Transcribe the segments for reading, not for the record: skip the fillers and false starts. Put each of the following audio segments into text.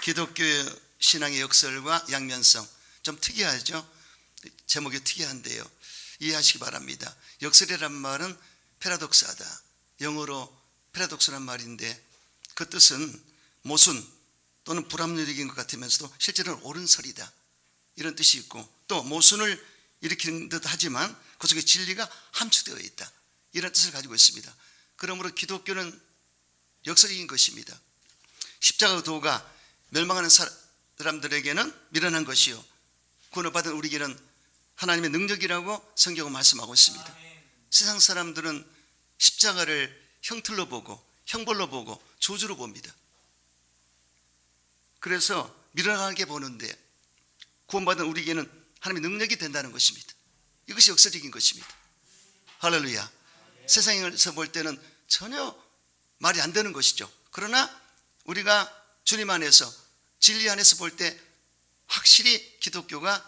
기독교 신앙의 역설과 양면성, 좀 특이하죠? 제목이 특이한데요, 이해하시기 바랍니다. 역설이란 말은 패러독스하다, 영어로 패러독스란 말인데 그 뜻은 모순 또는 불합리적인 것 같으면서도 실제로는 옳은 설이다, 이런 뜻이 있고, 또 모순을 일으키는 듯 하지만 그 속에 진리가 함축되어 있다, 이런 뜻을 가지고 있습니다. 그러므로 기독교는 역설적인 것입니다. 십자가 도가 멸망하는 사람들에게는 미련한 것이요, 구원을 받은 우리에게는 하나님의 능력이라고 성경은 말씀하고 있습니다. 세상 사람들은 십자가를 형틀로 보고 형벌로 보고 저주로 봅니다. 그래서 미련하게 보는데 구원받은 우리에게는 하나님의 능력이 된다는 것입니다. 이것이 역설적인 것입니다. 할렐루야. 세상에서 볼 때는 전혀 말이 안 되는 것이죠. 그러나 우리가 주님 안에서 진리 안에서 볼 때 확실히 기독교가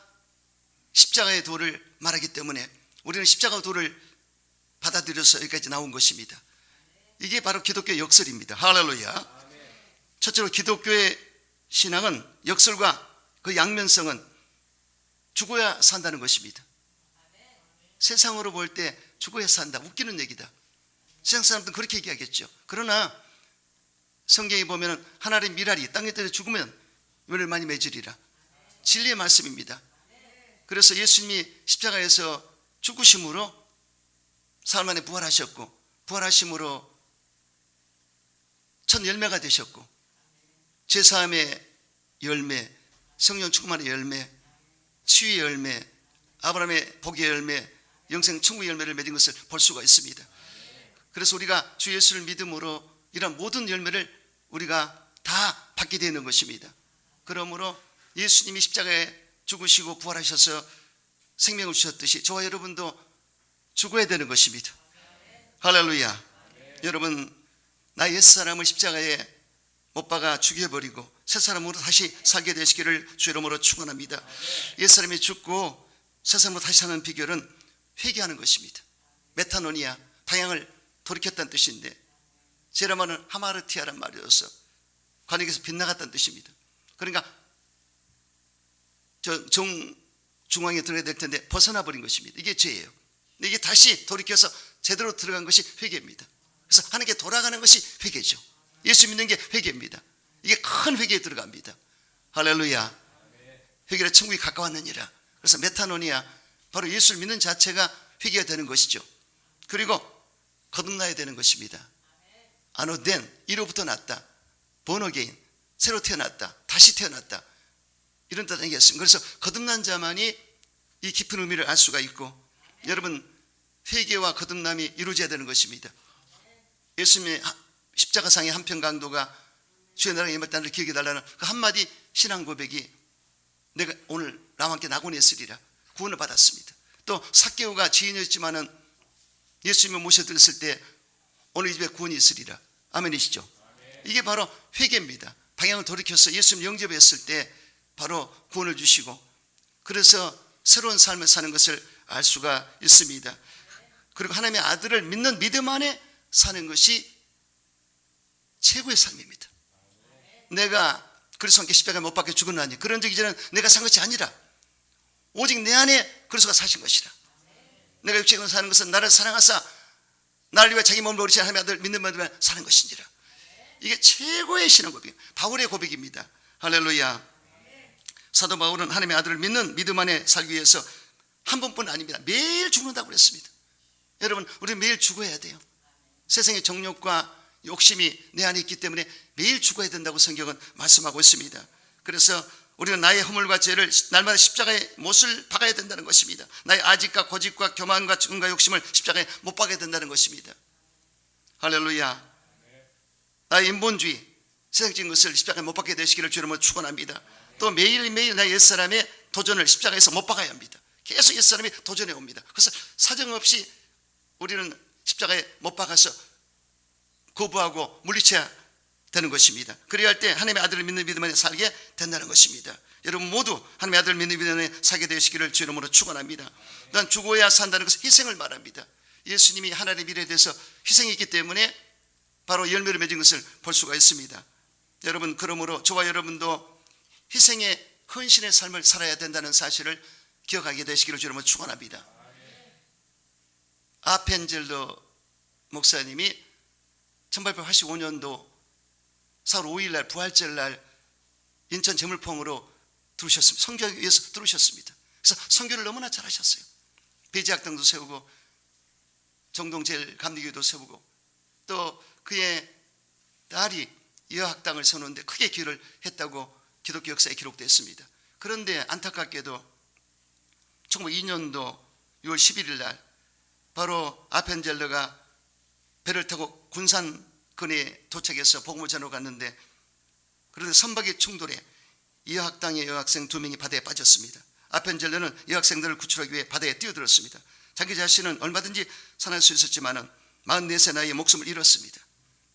십자가의 도를 말하기 때문에 우리는 십자가 도를 받아들여서 여기까지 나온 것입니다. 이게 바로 기독교의 역설입니다. 할렐루야. 첫째로 기독교의 신앙은 역설과 그 양면성은 죽어야 산다는 것입니다. 세상으로 볼 때 죽어야 산다, 웃기는 얘기다. 세상 사람들은 그렇게 얘기하겠죠. 그러나 성경에 보면 하나의 미랄이 땅에 떨어져 죽으면 열매를 많이 맺으리라, 진리의 말씀입니다. 그래서 예수님이 십자가에서 죽으심으로 사흘 만에 부활하셨고, 부활하심으로 첫 열매가 되셨고, 제사함의 열매, 성령 충만의 열매, 치유의 열매, 아브라함의 복의 열매, 영생 천국의 열매를 맺은 것을 볼 수가 있습니다. 그래서 우리가 주 예수를 믿음으로 이런 모든 열매를 우리가 다 받게 되는 것입니다. 그러므로 예수님이 십자가에 죽으시고 부활하셔서 생명을 주셨듯이 저와 여러분도 죽어야 되는 것입니다. 할렐루야. 여러분, 나의 옛사람을 십자가에 못 박아 죽여버리고 새 사람으로 다시 살게 되시기를 주 이름으로 축원합니다. 옛사람이 죽고 새 사람으로 다시 사는 비결은 회개하는 것입니다. 메타노니아, 방향을 돌이켰다는 뜻인데, 제라마는 하마르티아란 말이어서 관역에서 빗나갔다는 뜻입니다. 그러니까 중앙에 들어가야 될 텐데 벗어나 버린 것입니다. 이게 죄예요. 이게 다시 돌이켜서 제대로 들어간 것이 회개입니다. 그래서 하나님께 돌아가는 것이 회개죠. 예수 믿는 게 회개입니다. 이게 큰 회개에 들어갑니다. 할렐루야. 회개라 천국이 가까웠느니라. 그래서 메타노니아, 바로 예수를 믿는 자체가 회개가 되는 것이죠. 그리고 거듭나야 되는 것입니다. 아노덴, 이로부터 났다, 본어게인, 새로 태어났다, 다시 태어났다, 이런 뜻을 얘기했습니다. 그래서 거듭난 자만이 이 깊은 의미를 알 수가 있고, 여러분, 회개와 거듭남이 이루어져야 되는 것입니다. 예수님의 십자가상의 한편 강도가 주의 나라가 임할 때를 기억해 달라는 그 한마디 신앙 고백이 내가 오늘 나와 함께 낙원에 있으리라, 구원을 받았습니다. 또 삭개오가 지인이었지만은 예수님을 모셔드렸을 때 오늘 이 집에 구원이 있으리라. 아멘이시죠? 이게 바로 회개입니다. 방향을 돌이켜서 예수님 영접했을 때 바로 구원을 주시고, 그래서 새로운 삶을 사는 것을 알 수가 있습니다. 그리고 하나님의 아들을 믿는 믿음 안에 사는 것이 최고의 삶입니다. 내가 그리스도와 함께 십자가에 못 박혀 죽었나니 그런 적 이제는 내가 산 것이 아니라 오직 내 안에 그리스도가 사신 것이라. 내가 육체로 사는 것은 나를 사랑하사 나를 위해 자기 몸을 버리신 하나님의 아들 믿는 믿음에 사는 것인지라. 이게 최고의 신앙 고백, 바울의 고백입니다. 할렐루야. 사도 바울은 하나님의 아들을 믿는 믿음 안에 살기 위해서 한 번뿐 아닙니다. 매일 죽는다고 그랬습니다. 여러분, 우리는 매일 죽어야 돼요. 세상의 정욕과 욕심이 내 안에 있기 때문에 매일 죽어야 된다고 성경은 말씀하고 있습니다. 그래서 우리는 나의 허물과 죄를 날마다 십자가에 못을 박아야 된다는 것입니다. 나의 아집과 고집과 교만과 증과 욕심을 십자가에 못 박아야 된다는 것입니다. 할렐루야. 나의 인본주의, 세상적인 것을 십자가에 못 박게 되시기를 주님으로 축원합니다. 또 매일매일 나의 옛사람의 도전을 십자가에서 못 박아야 합니다. 계속 옛사람이 도전해 옵니다. 그래서 사정없이 우리는 십자가에 못 박아서 거부하고 물리쳐야 되는 것입니다. 그래야 할 때 하나님의 아들을 믿는 믿음 안에 살게 된다는 것입니다. 여러분 모두 하나님의 아들을 믿는 믿음 안에 살게 되시기를 주 이름으로 축원합니다. 난 죽어야 산다는 것은 희생을 말합니다. 예수님이 하나님의 미래에 대해서 희생했기 때문에 바로 열매를 맺은 것을 볼 수가 있습니다. 여러분, 그러므로 저와 여러분도 희생의 헌신의 삶을 살아야 된다는 사실을 기억하게 되시기를 주님으로 축원합니다. 아펜젤러 목사님이 1885년도 4월 5일날 부활절날 인천 제물봉으로 들으셨습니다. 선교하기 위해서 들으셨습니다. 그래서 선교를 너무나 잘하셨어요. 배지학당도 세우고 정동제일 감리교도 세우고 또 그의 딸이 여학당을 세우는데 크게 기여를 했다고 기독교 역사에 기록되어 있습니다. 그런데 안타깝게도 1902년도 6월 11일 날 바로 아펜젤러가 배를 타고 군산근에 도착해서 복음을 전하러 갔는데, 그런데 선박의 충돌에 여학당의 여학생 2명이 바다에 빠졌습니다. 아펜젤러는 여학생들을 구출하기 위해 바다에 뛰어들었습니다. 자기 자신은 얼마든지 살아날 수 있었지만 44세 나이에 목숨을 잃었습니다.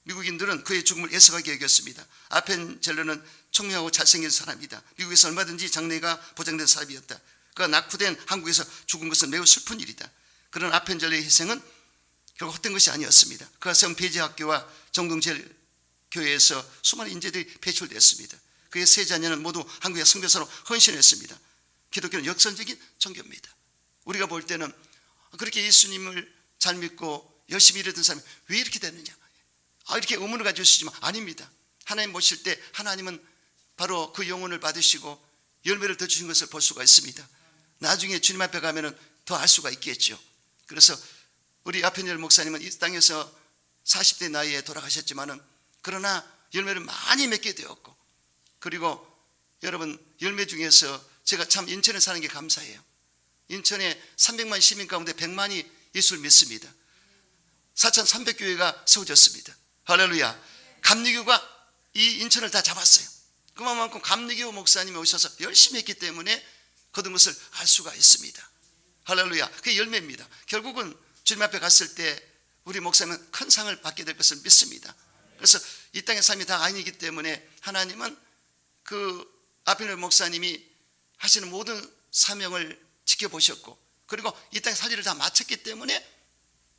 미국인들은 그의 죽음을 애석하게 여겼습니다. 아펜젤러는 청명하고 잘생긴 사람이다. 미국에서 얼마든지 장래가 보장된 사람이었다. 그가 낙후된 한국에서 죽은 것은 매우 슬픈 일이다. 그런 아펜젤러의 희생은 결국 헛된 것이 아니었습니다. 그가 세운 배지학교와 정동제일 교회에서 수많은 인재들이 배출됐습니다. 그의 세 자녀는 모두 한국의 선교사로 헌신했습니다. 기독교는 역선적인 종교입니다. 우리가 볼 때는 그렇게 예수님을 잘 믿고 열심히 일했던 사람이 왜 이렇게 됐느냐, 이렇게 의문을 가지시지만 아닙니다. 하나님 모실 때 하나님은 바로 그 영혼을 받으시고 열매를 더 주신 것을 볼 수가 있습니다. 나중에 주님 앞에 가면은 더 알 수가 있겠죠. 그래서 우리 아펜젤러 목사님은 이 땅에서 40대 나이에 돌아가셨지만은 그러나 열매를 많이 맺게 되었고, 그리고 여러분 열매 중에서 제가 참 인천에 사는 게 감사해요. 인천에 300만 시민 가운데 100만이 예수를 믿습니다. 4,300교회가 세워졌습니다. 할렐루야. 감리교가 이 인천을 다 잡았어요. 그만큼 감리교 목사님이 오셔서 열심히 했기 때문에 거둔 것을 알 수가 있습니다. 할렐루야. 그게 열매입니다. 결국은 주님 앞에 갔을 때 우리 목사님은 큰 상을 받게 될 것을 믿습니다. 그래서 이 땅의 삶이 다 아니기 때문에 하나님은 그 아펜젤러 목사님이 하시는 모든 사명을 지켜보셨고, 그리고 이 땅의 살 일을 다 마쳤기 때문에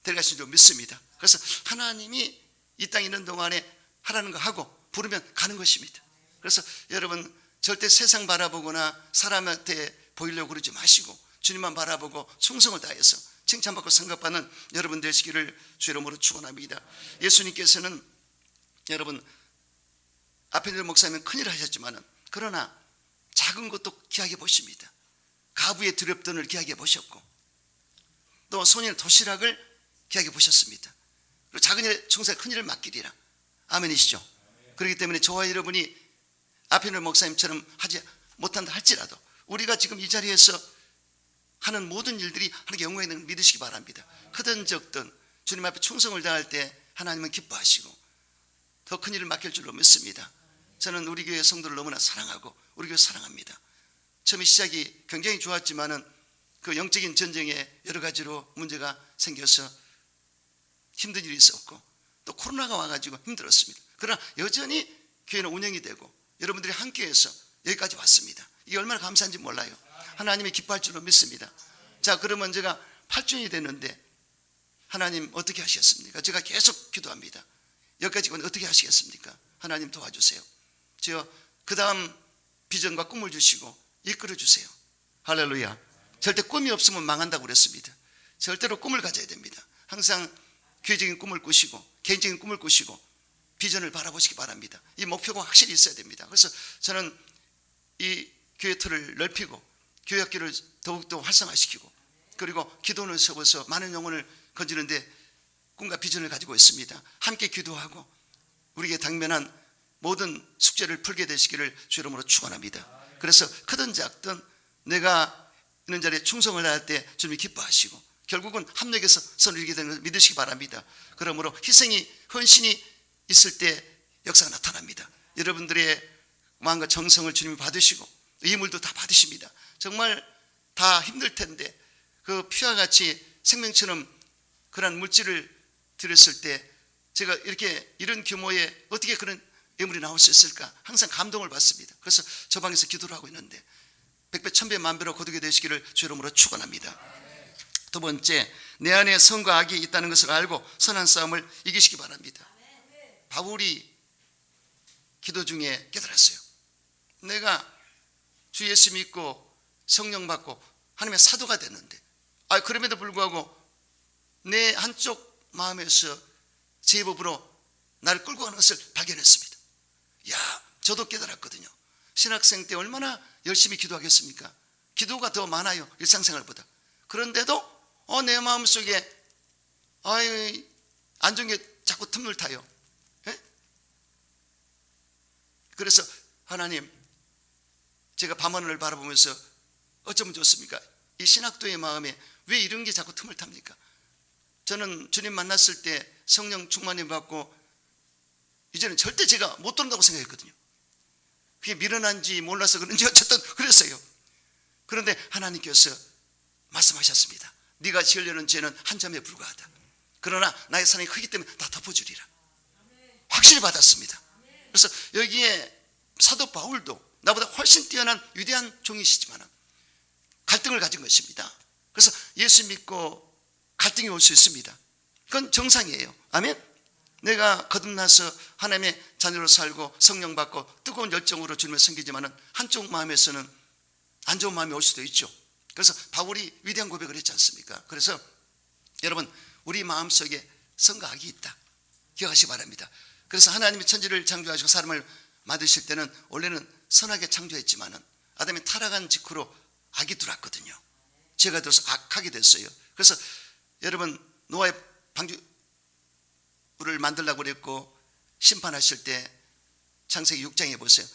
데려가신 줄 믿습니다. 그래서 하나님이 이 땅에 있는 동안에 하라는 거 하고 부르면 가는 것입니다. 그래서 여러분 절대 세상 바라보거나 사람한테 보이려고 그러지 마시고 주님만 바라보고 충성을 다해서 칭찬받고 생각받는 여러분 되시기를 주 이름으로 축원합니다. 예수님께서는 여러분 아펜젤러 목사님은 큰일을 하셨지만 그러나 작은 것도 귀하게 보십니다. 가부의 두렵돈을 귀하게 보셨고 또 소년의 도시락을 귀하게 보셨습니다. 그리고 작은 일에 충성해 큰 일을 맡기리라. 아멘이시죠? 그렇기 때문에 저와 여러분이 아펜젤러 목사님처럼 하지 못한다 할지라도 우리가 지금 이 자리에서 하는 모든 일들이 하나님께 영광이 되는 걸 믿으시기 바랍니다. 크든 적든 주님 앞에 충성을 다할 때 하나님은 기뻐하시고 더 큰 일을 맡길 줄로 믿습니다. 저는 우리 교회 성도를 너무나 사랑하고 우리 교회 사랑합니다. 처음에 시작이 굉장히 좋았지만은 그 영적인 전쟁에 여러 가지로 문제가 생겨서 힘든 일이 있었고 또 코로나가 와가지고 힘들었습니다. 그러나 여전히 교회는 운영이 되고 여러분들이 함께해서 여기까지 왔습니다. 이게 얼마나 감사한지 몰라요. 하나님이 기뻐할 줄로 믿습니다. 자, 그러면 제가 8주년이 됐는데 하나님 어떻게 하시겠습니까? 제가 계속 기도합니다. 여기까지 어떻게 하시겠습니까? 하나님 도와주세요. 그 다음 비전과 꿈을 주시고 이끌어 주세요. 할렐루야. 절대 꿈이 없으면 망한다고 그랬습니다. 절대로 꿈을 가져야 됩니다. 항상 교회적인 꿈을 꾸시고 개인적인 꿈을 꾸시고 비전을 바라보시기 바랍니다. 이 목표가 확실히 있어야 됩니다. 그래서 저는 이 교회 틀을 넓히고 교회 학교를 더욱더 활성화시키고 그리고 기도원을 세워서 많은 영혼을 건지는데 꿈과 비전을 가지고 있습니다. 함께 기도하고 우리에게 당면한 모든 숙제를 풀게 되시기를 주 이름으로 축원합니다. 그래서 크든 작든 내가 있는 자리에 충성을 다할 때 주님이 기뻐하시고 결국은 합력해서 선을 이루게 되는 것을 믿으시기 바랍니다. 그러므로 희생이 헌신이 있을 때 역사가 나타납니다. 여러분들의 마음과 정성을 주님이 받으시고 이물도 다 받으십니다. 정말 다 힘들 텐데 그 피와 같이 생명처럼 그런 물질을 드렸을 때 제가 이런 규모의 어떻게 그런 예물이 나올 수 있을까 항상 감동을 받습니다. 그래서 저 방에서 기도를 하고 있는데 100배 1000배 만배로 거두게 되시기를 주 이름으로 축원합니다. 두 번째, 내 안에 선과 악이 있다는 것을 알고 선한 싸움을 이기시기 바랍니다. 바울이 기도 중에 깨달았어요. 내가 주 예수 믿고 성령 받고 하나님의 사도가 됐는데, 그럼에도 불구하고 내 한쪽 마음에서 제법으로 나를 끌고 가는 것을 발견했습니다. 저도 깨달았거든요. 신학생 때 얼마나 열심히 기도하겠습니까? 기도가 더 많아요, 일상생활보다. 그런데도 내 마음속에 안 좋은 게 자꾸 틈을 타요. 그래서 하나님, 제가 밤하늘을 바라보면서 어쩌면 좋습니까? 이 신학도의 마음에 왜 이런 게 자꾸 틈을 탑니까? 저는 주님 만났을 때 성령 충만을 받고 이제는 절대 제가 못 돌아온다고 생각했거든요. 그게 미련한지 몰라서 그런지 어쨌든 그랬어요. 그런데 하나님께서 말씀하셨습니다. 네가 지으려는 죄는 한 점에 불과하다. 그러나 나의 사랑이 크기 때문에 다 덮어주리라. 확실히 받았습니다. 그래서 여기에 사도 바울도 나보다 훨씬 뛰어난 위대한 종이시지만 갈등을 가진 것입니다. 그래서 예수 믿고 갈등이 올 수 있습니다. 그건 정상이에요. 아멘. 내가 거듭나서 하나님의 자녀로 살고 성령 받고 뜨거운 열정으로 주님을 섬기지만 한쪽 마음에서는 안 좋은 마음이 올 수도 있죠. 그래서 바울이 위대한 고백을 했지 않습니까? 그래서 여러분, 우리 마음속에 선과 악이 있다, 기억하시기 바랍니다. 그래서 하나님이 천지를 창조하시고 사람을 만드실 때는 원래는 선하게 창조했지만 아담이 타락한 직후로 악이 들어왔거든요. 죄가 들어서 악하게 됐어요. 그래서 여러분, 노아의 방주를 만들려고 그랬고 심판하실 때 창세기 6장에 보세요.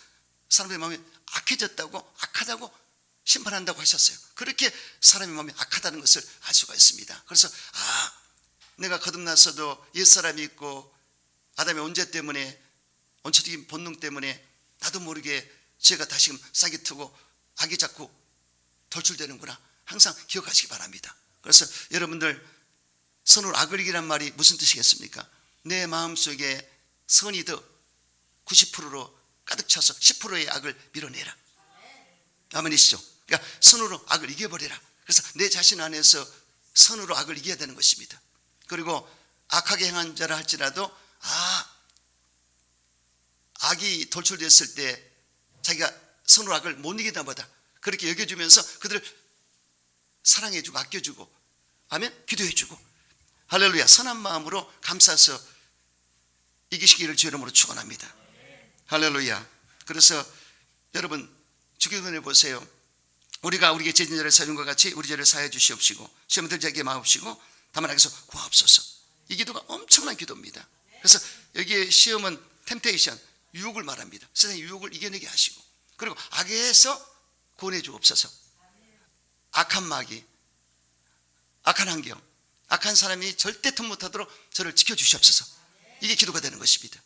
사람의 마음이 악해졌다고, 악하다고 심판한다고 하셨어요. 그렇게 사람의 마음이 악하다는 것을 알 수가 있습니다. 그래서 내가 거듭나서도 옛사람이 있고 아담의 온죄 때문에, 원초적인 본능 때문에 나도 모르게 죄가 다시금 싹이 트고 악이 자꾸 돌출되는구나, 항상 기억하시기 바랍니다. 그래서 여러분들, 선으로 악을 이기란 말이 무슨 뜻이겠습니까? 내 마음속에 선이 더 90%로 가득 차서 10%의 악을 밀어내라. 아멘이시죠? 그러니까 선으로 악을 이겨버리라. 그래서 내 자신 안에서 선으로 악을 이겨야 되는 것입니다. 그리고 악하게 행한 자라 할지라도 악이 돌출됐을 때 자기가 선으로 악을 못 이기나 보다, 그렇게 여겨주면서 그들을 사랑해주고 아껴주고, 아멘, 기도해주고, 할렐루야, 선한 마음으로 감싸서 이기시기를 주의 이름으로 축원합니다. 할렐루야. 그래서 여러분, 주기도문에 보세요. 우리가 우리에게 죄진 자를 사준 것 같이 우리 죄를 사하여 주시옵시고 시험에 들지 않게 마옵시고 다만 악에서 구하옵소서. 이 기도가 엄청난 기도입니다. 그래서 여기에 시험은 템테이션, 유혹을 말합니다. 세상의 유혹을 이겨내게 하시고, 그리고 악에서 구원해 주옵소서. 악한 마귀, 악한 환경, 악한 사람이 절대 틈 못하도록 저를 지켜주시옵소서. 이게 기도가 되는 것입니다.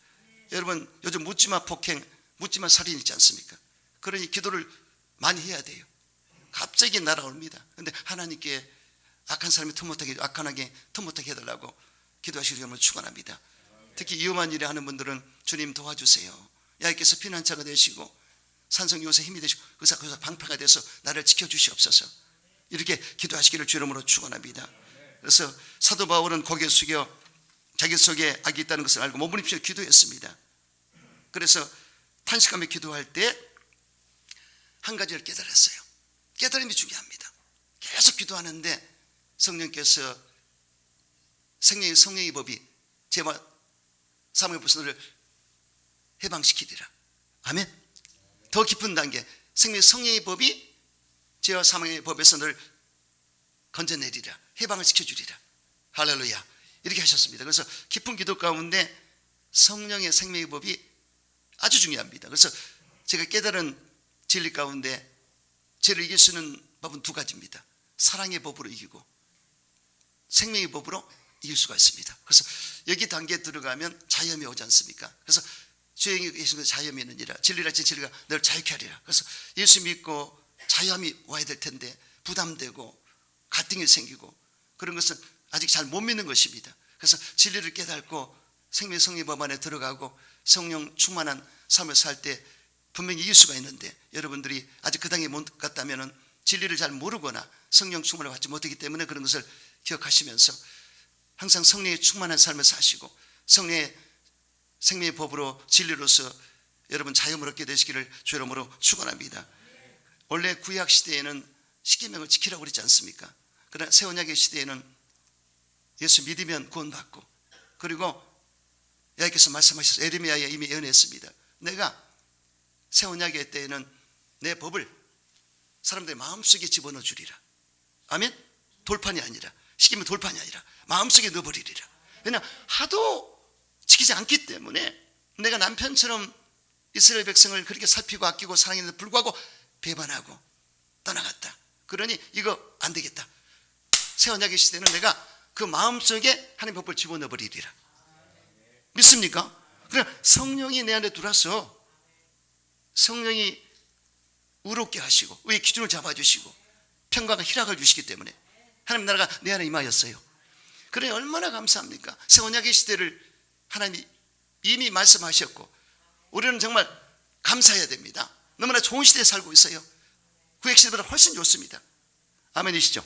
여러분, 요즘 묻지마 폭행, 묻지마 살인 있지 않습니까? 그러니 기도를 많이 해야 돼요. 갑자기 날아옵니다. 그런데 하나님께 악한 사람이 틈 못하게, 악한하게 틈 못하게 해달라고 기도하시기를 여러분 축원합니다. 특히 위험한 일을 하는 분들은 주님 도와주세요. 야께서 피난처가 되시고 산성 요새 힘이 되시고 그래서 방패가 돼서 나를 지켜주시옵소서. 이렇게 기도하시기를 주 이름으로 축원합니다. 그래서 사도 바울은 고개 숙여 자기 속에 악이 있다는 것을 알고 몸부림치며 기도했습니다. 그래서 탄식하며 기도할 때 한 가지를 깨달았어요. 깨달음이 중요합니다. 계속 기도하는데 성령께서 생명의 성령의 법이 죄와 사망의 불선을 해방시키리라. 아멘. 더 깊은 단계, 생명의 성령의 법이 죄와 사망의 법에서 늘 건져내리라, 해방을 시켜주리라. 할렐루야. 이렇게 하셨습니다. 그래서 깊은 기도 가운데 성령의 생명의 법이 아주 중요합니다. 그래서 제가 깨달은 진리 가운데 죄를 이길 수 있는 법은 두 가지입니다. 사랑의 법으로 이기고 생명의 법으로 이길 수가 있습니다. 그래서 여기 단계에 들어가면 자염이 오지 않습니까? 그래서 주의 계신 자염이 있느니라, 진리라 진리가 너를 자유케 하리라. 그래서 예수 믿고 자염이 와야 될 텐데 부담되고 갈등이 생기고 그런 것은 아직 잘 못 믿는 것입니다. 그래서 진리를 깨닫고 생명의 성령의 법 안에 들어가고 성령 충만한 삶을 살 때 분명히 이길 수가 있는데, 여러분들이 아직 그 단계에 못 갔다면 진리를 잘 모르거나 성령 충만을 받지 못하기 때문에 그런 것을 기억하시면서 항상 성령의 충만한 삶을 사시고 성령의 생명의 법으로 진리로서 여러분 자유를 얻게 되시기를 주 이름으로 축원합니다. 원래 구약 시대에는 십계명을 지키라고 그랬지 않습니까? 그러나 새 언약의 시대에는 예수 믿으면 구원받고, 그리고 여호와께서 말씀하셔서 에레미야에 이미 예언했습니다. 내가 새 언약의 때에는 내 법을 사람들의 마음속에 집어넣어 주리라. 아멘? 돌판이 아니라, 십계명 돌판이 아니라 마음속에 넣어버리리라. 왜냐, 하도 지키지 않기 때문에 내가 남편처럼 이스라엘 백성을 그렇게 살피고 아끼고 사랑했는데 불구하고 배반하고 떠나갔다. 그러니 이거 안 되겠다. 새 언약의 시대는 내가 그 마음속에 하나님의 법을 집어넣어 버리리라. 믿습니까? 그러나 성령이 내 안에 들어와서 성령이 의롭게 하시고 의의 기준을 잡아주시고 평강과 희락을 주시기 때문에 하나님 나라가 내 안에 임하였어요. 그러니 얼마나 감사합니까? 새 언약의 시대를 하나님이 이미 말씀하셨고 우리는 정말 감사해야 됩니다. 너무나 좋은 시대에 살고 있어요. 구약 시대보다 훨씬 좋습니다. 아멘이시죠?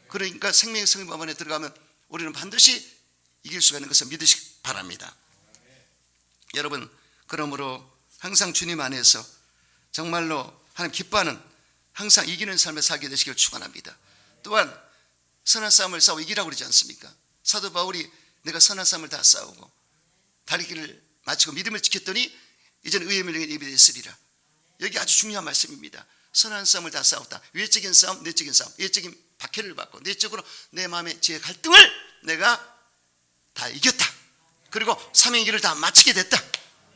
그러니까 생명의 성령 안에 들어가면 우리는 반드시 이길 수가 있는 것을 믿으시기 바랍니다. 여러분, 그러므로 항상 주님 안에서 정말로 하나님 기뻐하는 항상 이기는 삶을 살게 되시길 축원합니다. 또한 선한 싸움을 싸워 이기라고 그러지 않습니까? 사도 바울이 내가 선한 싸움을 다 싸우고 달리기를 마치고 믿음을 지켰더니 이제는 의의 명령에 예비되었으리라. 여기 아주 중요한 말씀입니다. 선한 싸움을 다 싸웠다. 외적인 싸움, 내적인 싸움. 외적인 박해를 받고 내적으로 내 마음의 제 갈등을 내가 다 이겼다. 그리고 사명의 길을 다 마치게 됐다.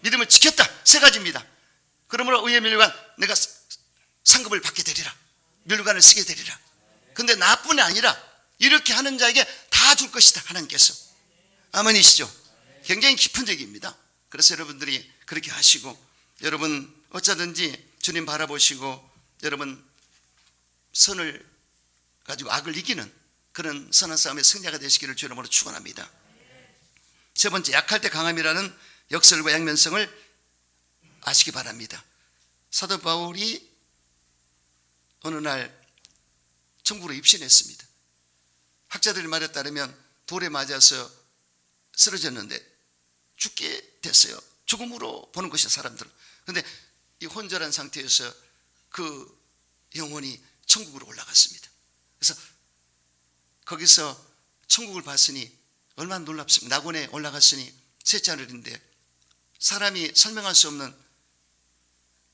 믿음을 지켰다. 세 가지입니다. 그러므로 의의 면류관 내가 상급을 받게 되리라. 면류관을 쓰게 되리라. 근데 나뿐이 아니라 이렇게 하는 자에게 다 줄 것이다. 하나님께서. 아멘이시죠? 굉장히 깊은 얘기입니다. 그래서 여러분들이 그렇게 하시고 여러분 어쩌든지 주님 바라보시고 여러분 선을 가지고 악을 이기는 그런 선한 싸움의 승리가 되시기를 주 이름으로 축원합니다. 세 번째, 약할 때 강함이라는 역설과 양면성을 아시기 바랍니다. 사도 바울이 어느 날 천국으로 입신했습니다. 학자들의 말에 따르면 돌에 맞아서 쓰러졌는데 죽게 됐어요. 죽음으로 보는 것이 사람들은. 그런데 이 혼절한 상태에서 그 영혼이 천국으로 올라갔습니다. 그래서 거기서 천국을 봤으니 얼마나 놀랍습니까? 낙원에 올라갔으니 셋째 하늘인데 사람이 설명할 수 없는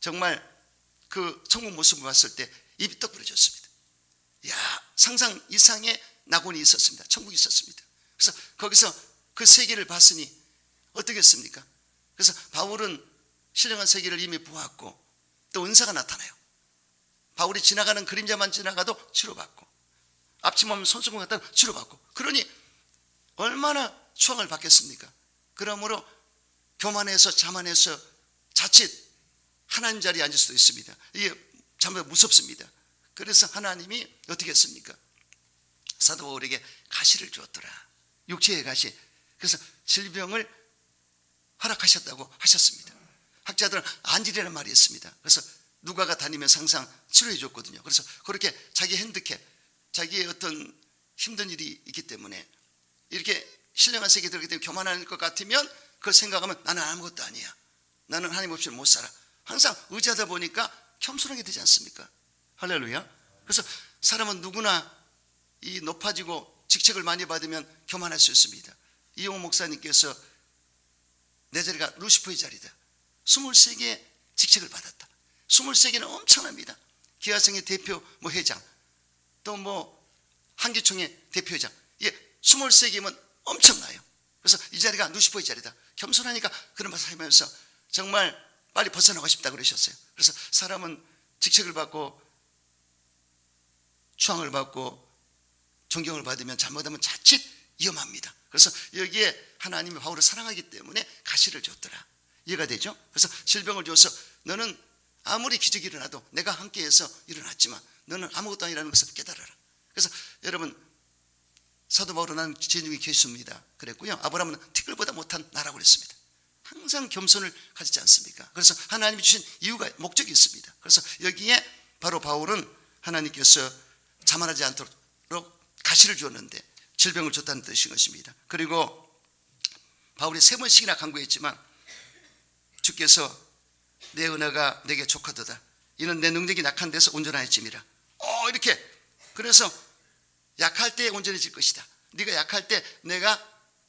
정말 그 천국 모습을 봤을 때 입이 떡 부러졌습니다. 야, 상상 이상의 낙원이 있었습니다. 천국이 있었습니다. 그래서 거기서 그 세계를 봤으니 어떻겠습니까? 그래서 바울은 신령한 세계를 이미 보았고 또 은사가 나타나요. 바울이 지나가는 그림자만 지나가도 치료받고 앞치마 손수건 갖다 치료받고 그러니 얼마나 추앙을 받겠습니까? 그러므로 교만해서 자만해서 자칫 하나님 자리에 앉을 수도 있습니다. 이게 참 무섭습니다. 그래서 하나님이 어떻게 했습니까? 사도 바울에게 가시를 주었더라. 육체의 가시. 그래서 질병을 허락하셨다고 하셨습니다. 학자들은 안질이라는 말이 있습니다. 그래서 누가가 다니면서 항상 치료해 줬거든요. 그래서 그렇게 자기 핸드캡, 자기의 어떤 힘든 일이 있기 때문에 이렇게 신령한 세계에 들어가기 때문에 교만할 것 같으면 그걸 생각하면 나는 아무것도 아니야. 나는 하나님 없이는 못 살아. 항상 의지하다 보니까 겸손하게 되지 않습니까? 할렐루야. 그래서 사람은 누구나 이 높아지고 직책을 많이 받으면 교만할 수 있습니다. 이용호 목사님께서 내 자리가 루시퍼의 자리다. 23개의 직책을 받았다. 23개는 엄청납니다. 기아성의 대표 회장, 또 한기총의 대표회장. 이게 23개면 엄청나요. 그래서 이 자리가 루시퍼의 자리다. 겸손하니까 그런 말을 하면서 정말 빨리 벗어나고 싶다 그러셨어요. 그래서 사람은 직책을 받고 추앙을 받고 존경을 받으면 잘못하면 자칫 위험합니다. 그래서 여기에 하나님이 바울을 사랑하기 때문에 가시를 줬더라. 이해가 되죠? 그래서 질병을 줘서 너는 아무리 기적이 일어나도 내가 함께해서 일어났지만 너는 아무것도 아니라는 것을 깨달아라. 그래서 여러분 사도 바울은 나는 진중이 계십니다 그랬고요. 아브라함은 티끌보다 못한 나라고 그랬습니다. 항상 겸손을 가지지 않습니까? 그래서 하나님이 주신 이유가 목적이 있습니다. 그래서 여기에 바로 바울은 하나님께서 자만하지 않도록 가시를 주었는데 질병을 줬다는 뜻인 것입니다. 그리고 바울이 3번씩이나 간구했지만 주께서 내 은혜가 내게 족하도다. 이는 내 능력이 약한 데서 온전하여짐이라. 이렇게. 그래서 약할 때 온전해질 것이다. 네가 약할 때 내가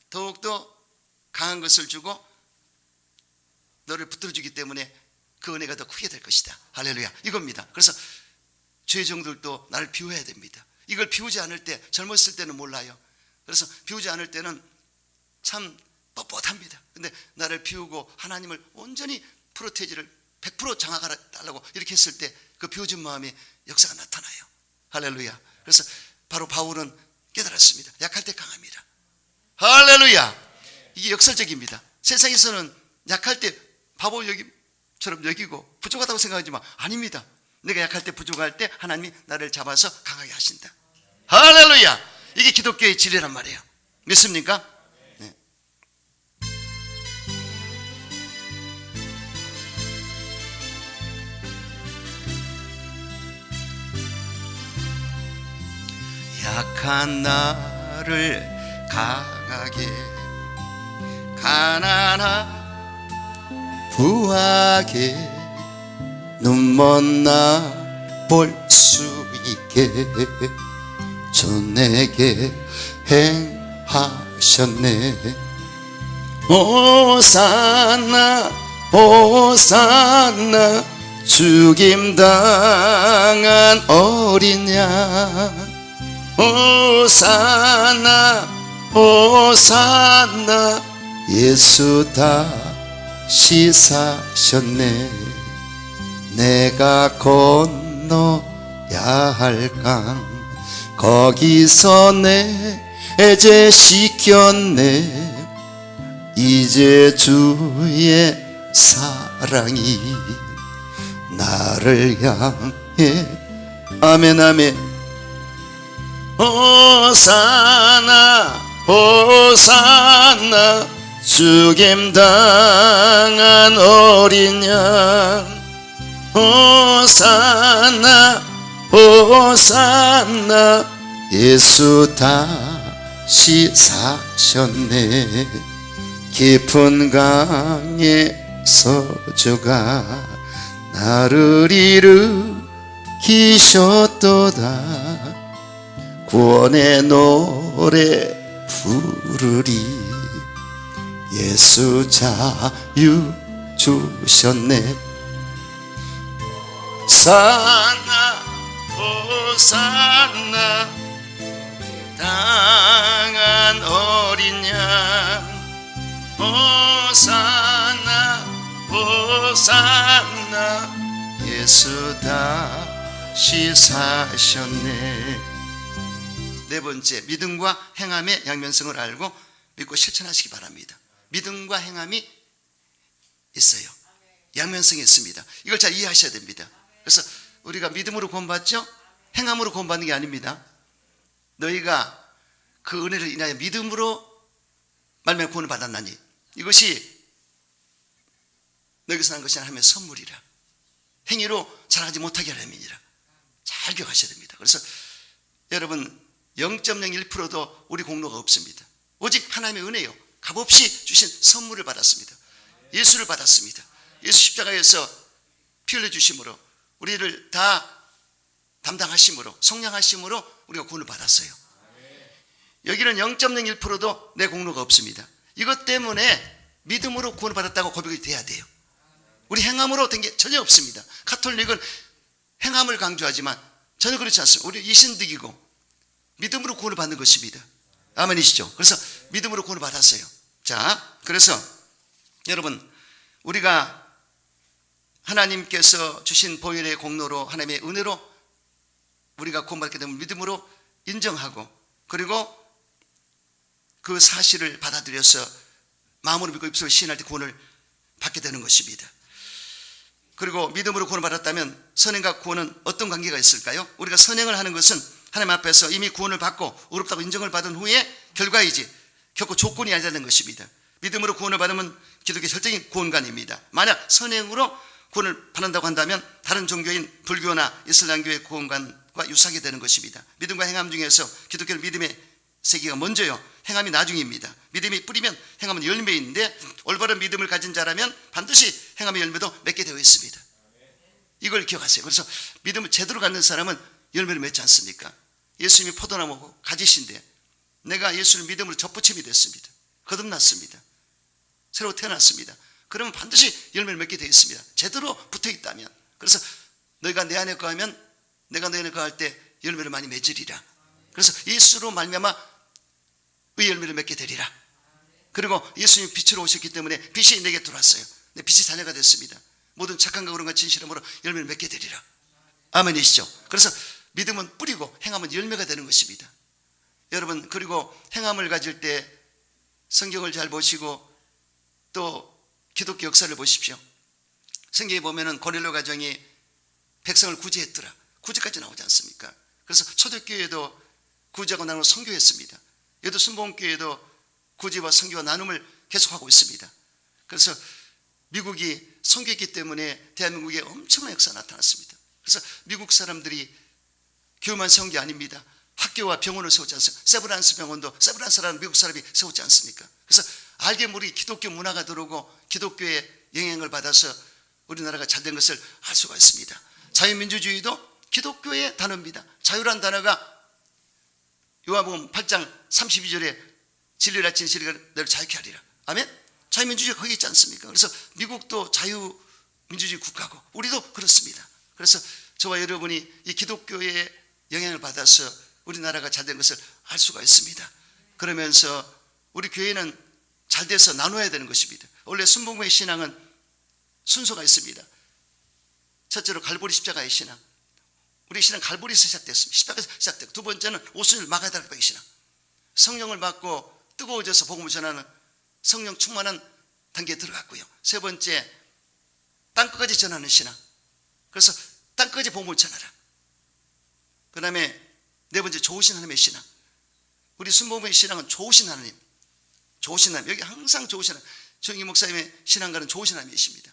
더욱더 강한 것을 주고 너를 붙들어주기 때문에 그 은혜가 더 크게 될 것이다. 할렐루야. 이겁니다. 그래서 죄종들도 나를 비워야 됩니다. 이걸 비우지 않을 때, 젊었을 때는 몰라요. 그래서 비우지 않을 때는 참 뻣뻣합니다. 근데 나를 비우고 하나님을 온전히 프로테지를 100% 장악하라고 이렇게 했을 때 그 비워진 마음에 역사가 나타나요. 할렐루야. 그래서 바로 바울은 깨달았습니다. 약할 때 강합니다. 할렐루야. 이게 역설적입니다. 세상에서는 약할 때 바울처럼 여기고 부족하다고 생각하지만 아닙니다. 내가 약할 때 부족할 때 하나님이 나를 잡아서 강하게 하신다. 할렐루야. 이게 기독교의 진리란 말이에요. 믿습니까? 네. 약한 나를 강하게, 가난한 부하게, 눈먼 나 볼 수 있게 저 내게 행하셨네. 호산나 호산나 죽임당한 어린 양. 호산나 호산나 예수 다시 사셨네. 내가 건너야 할 강 거기서 내 해제시켰네. 이제 주의 사랑이 나를 향해. 아멘 아멘. 호산나 호산나 죽임당한 어린 양. 호산나 호산나 예수 다시 사셨네. 깊은 강에서 주가 나를 일으키셨도다. 구원의 노래 부르리. 예수 자유 주셨네. 호산나 호산나 당한 어린 양. 호산나 호산나 예수 다시 사셨네. 네 번째, 믿음과 행함의 양면성을 알고 믿고 실천하시기 바랍니다. 믿음과 행함이 있어요. 양면성이 있습니다. 이걸 잘 이해하셔야 됩니다. 그래서 우리가 믿음으로 구원받죠? 행함으로 구원받는 게 아닙니다. 너희가 그 은혜를 인하여 믿음으로 말미암아 구원을 받았나니 이것이 너희에게서 난 것이 하나님의 선물이라. 행위로 자랑하지 못하게 하려면이라. 잘 기억하셔야 됩니다. 그래서 여러분 0.01%도 우리 공로가 없습니다. 오직 하나님의 은혜요. 값없이 주신 선물을 받았습니다. 예수를 받았습니다. 예수 십자가에서 피 흘려 주심으로 우리를 다 담당하심으로 성량하심으로 우리가 구원을 받았어요. 여기는 0.01%도 내 공로가 없습니다. 이것 때문에 믿음으로 구원을 받았다고 고백이 돼야 돼요. 우리 행함으로 된 게 전혀 없습니다. 가톨릭은 행함을 강조하지만 전혀 그렇지 않습니다. 우리 이신득이고 믿음으로 구원을 받는 것입니다. 아멘이시죠? 그래서 믿음으로 구원을 받았어요. 자, 그래서 여러분 우리가 하나님께서 주신 보혈의 공로로 하나님의 은혜로 우리가 구원받게 되면 믿음으로 인정하고 그리고 그 사실을 받아들여서 마음으로 믿고 입술로 시인할 때 구원을 받게 되는 것입니다. 그리고 믿음으로 구원을 받았다면 선행과 구원은 어떤 관계가 있을까요? 우리가 선행을 하는 것은 하나님 앞에서 이미 구원을 받고 의롭다고 인정을 받은 후에 결과이지 결코 조건이 아니라는 것입니다. 믿음으로 구원을 받으면 기독교의 절대적인 구원관입니다. 만약 선행으로 구원을 받는다고 한다면 다른 종교인 불교나 이슬람교의 구원관과 유사하게 되는 것입니다. 믿음과 행함 중에서 기독교는 믿음의 세기가 먼저요. 행함이 나중입니다. 믿음이 뿌리면 행함은 열매인데 올바른 믿음을 가진 자라면 반드시 행함의 열매도 맺게 되어 있습니다. 이걸 기억하세요. 그래서 믿음을 제대로 갖는 사람은 열매를 맺지 않습니까? 예수님이 포도나무 가지신데 내가 예수를 믿음으로 접붙임이 됐습니다. 거듭났습니다. 새로 태어났습니다. 그러면 반드시 열매를 맺게 되어 있습니다. 제대로 붙어 있다면. 그래서 너희가 내 안에 거하면 내가 너 안에 거할 때 열매를 많이 맺으리라. 그래서 예수로 말미암아 의 열매를 맺게 되리라. 그리고 예수님이 빛으로 오셨기 때문에 빛이 내게 들어왔어요. 내 빛이 자녀가 됐습니다. 모든 착한 가구름과 진실함으로 열매를 맺게 되리라. 아멘이시죠? 그래서 믿음은 뿌리고 행함은 열매가 되는 것입니다. 여러분, 그리고 행함을 가질 때 성경을 잘 보시고 또 기독교 역사를 보십시오. 성경에 보면은 고넬료 가정이 백성을 구제했더라. 구제까지 나오지 않습니까? 그래서 초대교회도 구제하고 나누고 선교했습니다. 여도 순복음교회도 구제와 선교와 나눔을 계속하고 있습니다. 그래서 미국이 선교했기 때문에 대한민국에 엄청난 역사가 나타났습니다. 그래서 미국 사람들이 교회만 세운 게 아닙니다. 학교와 병원을 세웠지 않습니까? 세브란스 병원도 세브란스라는 미국 사람이 세웠지 않습니까? 그래서 알게 모르게 기독교 문화가 들어오고 기독교의 영향을 받아서 우리나라가 잘된 것을 알 수가 있습니다. 자유민주주의도 기독교의 단어입니다. 자유란 단어가 요한복음 8장 32절에 진리라 진실이가 너를 자유케 하리라. 아멘? 자유민주주의가 거기 있지 않습니까? 그래서 미국도 자유민주주의 국가고 우리도 그렇습니다. 그래서 저와 여러분이 이 기독교의 영향을 받아서 우리나라가 잘된 것을 알 수가 있습니다. 그러면서 우리 교회는 잘돼서 나눠야 되는 것입니다. 원래 순복음의 신앙은 순서가 있습니다. 첫째로 갈보리 십자가의 신앙. 우리 신앙 갈보리에서 시작됐습니다. 십자가에서 시작됐고, 두 번째는 오순절 마가다락방의 신앙. 성령을 받고 뜨거워져서 복음을 전하는 성령 충만한 단계에 들어갔고요. 세 번째, 땅끝까지 전하는 신앙. 그래서 땅끝까지 복음을 전하라. 그 다음에 네 번째, 좋으신 하나님의 신앙. 우리 순복음의 신앙은 좋으신 하나님. 좋으신 하나님. 여기 항상 좋으신 하나님. 정희 목사님의 신앙가는 좋으신 하나님이십니다.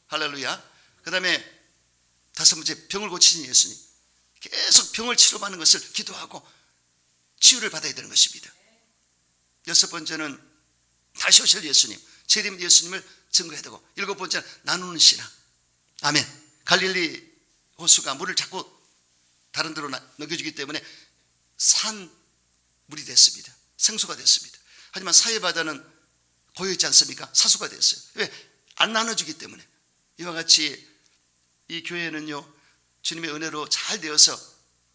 할렐루야. 그 다음에 다섯 번째, 병을 고치신 예수님. 계속 병을 치료받는 것을 기도하고 치유를 받아야 되는 것입니다. 여섯 번째는 다시 오실 예수님, 재림 예수님을 증거해야 되고, 일곱 번째는 나누는 신앙. 아멘. 갈릴리 호수가 물을 자꾸 다른 데로 넘겨주기 때문에 산물이 됐습니다. 생수가 됐습니다. 하지만 사해바다는 고여있지 않습니까? 사수가 됐어요. 왜? 안 나눠주기 때문에. 이와 같이 이 교회는요, 주님의 은혜로 잘 되어서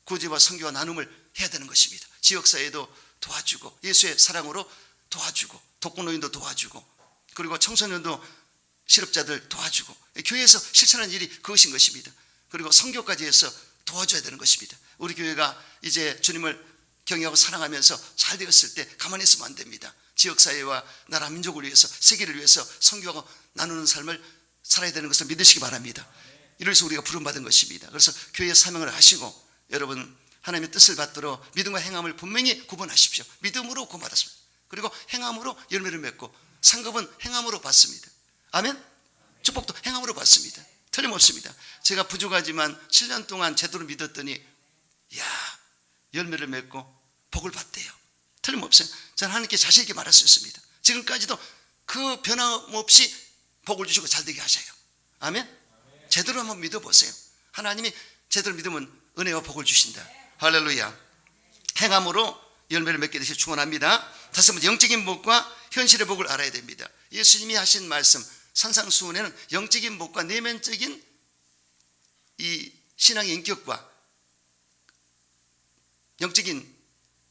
구제와 선교와 나눔을 해야 되는 것입니다. 지역사회도 도와주고, 예수의 사랑으로 도와주고, 독거노인도 도와주고, 그리고 청소년도 실업자들 도와주고, 교회에서 실천하는 일이 그것인 것입니다. 그리고 선교까지 해서 도와줘야 되는 것입니다. 우리 교회가 이제 주님을 경외하고 사랑하면서 잘 되었을 때 가만히 있으면 안 됩니다. 지역사회와 나라 민족을 위해서, 세계를 위해서 선교하고 나누는 삶을 살아야 되는 것을 믿으시기 바랍니다. 이래서 우리가 부름받은 것입니다. 그래서 교회의 사명을 하시고, 여러분 하나님의 뜻을 받도록 믿음과 행함을 분명히 구분하십시오. 믿음으로 구원받았습니다. 그리고 행함으로 열매를 맺고, 상급은 행함으로 받습니다. 아멘? 축복도 행함으로 받습니다. 틀림없습니다. 제가 부족하지만 7년 동안 제대로 믿었더니 열매를 맺고 복을 받대요. 틀림없어요. 저는 하나님께 자신 있게 말할 수 있습니다. 지금까지도 그 변함없이 복을 주시고 잘되게 하셔요. 아멘? 제대로 한번 믿어보세요. 하나님이 제대로 믿으면 은혜와 복을 주신다. 할렐루야. 행함으로 열매를 맺게 되시길 축원합니다. 다섯 번째, 영적인 복과 현실의 복을 알아야 됩니다. 예수님이 하신 말씀 산상수훈에는 영적인 복과 내면적인 이 신앙의 인격과 영적인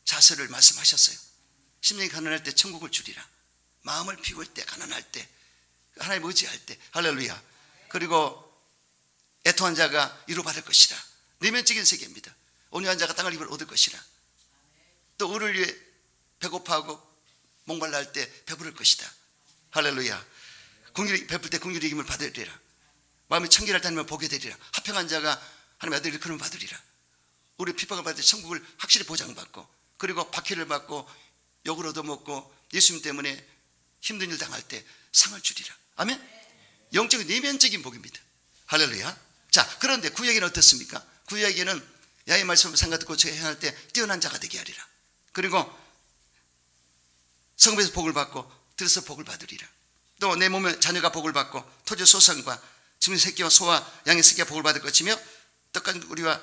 자세를 말씀하셨어요. 심령이 가난할 때 천국을 주리라. 마음을 비울 때, 가난할 때, 하나님 의지할 때. 할렐루야. 그리고 애통한 자가 위로받을 것이라. 내면적인 세계입니다. 온유한 자가 땅을 입을 얻을 것이라. 또 을을 위해 배고파하고 목말라 할 때 배부를 것이다. 할렐루야. 긍휼히 베풀 때 긍휼히 이김을 받으리라. 마음이 청결할 때 하나님을 보게 되리라. 합평한 자가 하나님의 아들 일컬음을 받으리라. 우리 핍박을 받을 때 천국을 확실히 보장받고, 그리고 박해를 받고 욕을 얻어먹고 예수님 때문에 힘든 일 당할 때 상을 주리라. 아멘. 영적인 내면적인 복입니다. 할렐루야. 자, 그런데 구약에는 어떻습니까? 구약에는 야의 말씀을 삼가 듣고 제가 행할 때 뛰어난 자가 되게 하리라. 그리고 성읍에서 복을 받고 들에서 복을 받으리라. 또 내 몸에 자녀가 복을 받고 토지 소산과 짐승 새끼와 소와 양의 새끼가 복을 받을 것이며 떡강주리와